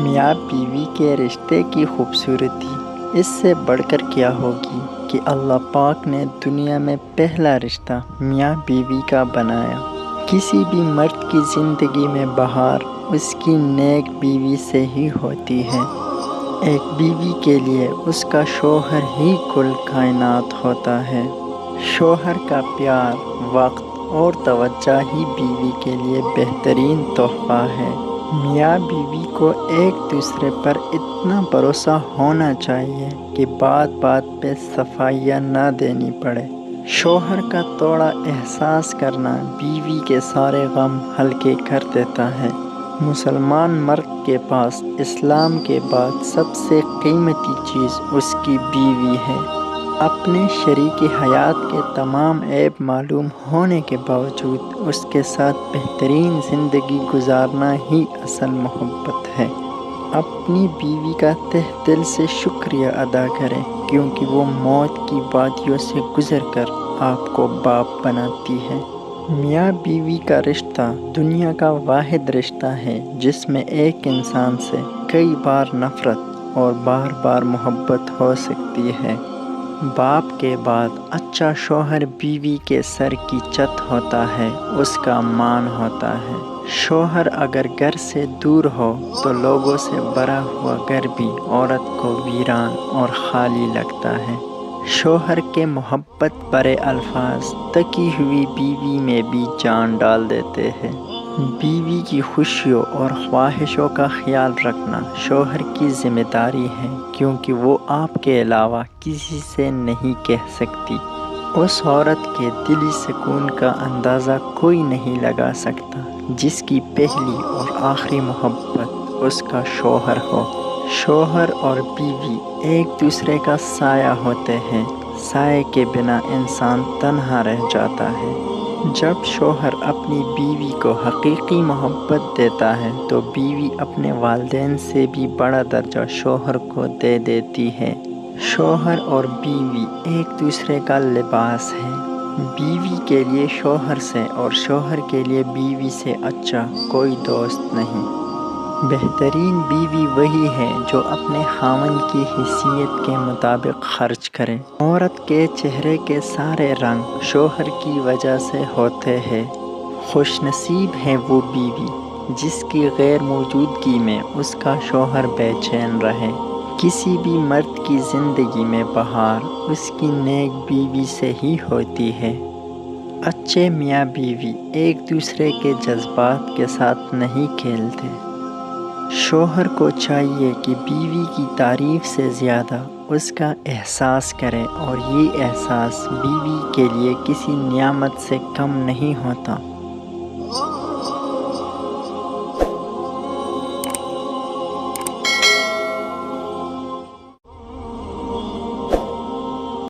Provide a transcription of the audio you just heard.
میاں بیوی کے رشتے کی خوبصورتی اس سے بڑھ کر کیا ہوگی کہ اللہ پاک نے دنیا میں پہلا رشتہ میاں بیوی کا بنایا۔ کسی بھی مرد کی زندگی میں بہار اس کی نیک بیوی سے ہی ہوتی ہے۔ ایک بیوی کے لیے اس کا شوہر ہی کل کائنات ہوتا ہے۔ شوہر کا پیار، وقت اور توجہ ہی بیوی کے لیے بہترین تحفہ ہے۔ میاں بیوی کو ایک دوسرے پر اتنا بھروسہ ہونا چاہیے کہ بات بات پہ صفائیاں نہ دینی پڑے۔ شوہر کا توڑا احساس کرنا بیوی کے سارے غم ہلکے کر دیتا ہے۔ مسلمان مرد کے پاس اسلام کے بعد سب سے قیمتی چیز اس کی بیوی ہے۔ اپنے شریک حیات کے تمام عیب معلوم ہونے کے باوجود اس کے ساتھ بہترین زندگی گزارنا ہی اصل محبت ہے۔ اپنی بیوی کا تہ دل سے شکریہ ادا کریں کیونکہ وہ موت کی وادیوں سے گزر کر آپ کو باپ بناتی ہے۔ میاں بیوی کا رشتہ دنیا کا واحد رشتہ ہے جس میں ایک انسان سے کئی بار نفرت اور بار بار محبت ہو سکتی ہے۔ باپ کے بعد اچھا شوہر بیوی کے سر کی چھت ہوتا ہے، اس کا مان ہوتا ہے۔ شوہر اگر گھر سے دور ہو تو لوگوں سے بھرا ہوا گھر بھی عورت کو ویران اور خالی لگتا ہے۔ شوہر کے محبت بھرے الفاظ تکی ہوئی بیوی میں بھی جان ڈال دیتے ہیں۔ بیوی کی خوشیوں اور خواہشوں کا خیال رکھنا شوہر کی ذمہ داری ہے کیونکہ وہ آپ کے علاوہ کسی سے نہیں کہہ سکتی۔ اس عورت کے دلی سکون کا اندازہ کوئی نہیں لگا سکتا جس کی پہلی اور آخری محبت اس کا شوہر ہو۔ شوہر اور بیوی ایک دوسرے کا سایہ ہوتے ہیں۔ سائے کے بنا انسان تنہا رہ جاتا ہے۔ جب شوہر اپنی بیوی کو حقیقی محبت دیتا ہے تو بیوی اپنے والدین سے بھی بڑا درجہ شوہر کو دے دیتی ہے۔ شوہر اور بیوی ایک دوسرے کا لباس ہے۔ بیوی کے لیے شوہر سے اور شوہر کے لیے بیوی سے اچھا کوئی دوست نہیں۔ بہترین بیوی وہی ہے جو اپنے خاوند کی حیثیت کے مطابق خرچ کرے۔ عورت کے چہرے کے سارے رنگ شوہر کی وجہ سے ہوتے ہیں۔ خوش نصیب ہے وہ بیوی جس کی غیر موجودگی میں اس کا شوہر بے چین رہے۔ کسی بھی مرد کی زندگی میں بہار اس کی نیک بیوی سے ہی ہوتی ہے۔ اچھے میاں بیوی ایک دوسرے کے جذبات کے ساتھ نہیں کھیلتے۔ شوہر کو چاہیے کہ بیوی کی تعریف سے زیادہ اس کا احساس کرے اور یہ احساس بیوی کے لیے کسی نعمت سے کم نہیں ہوتا۔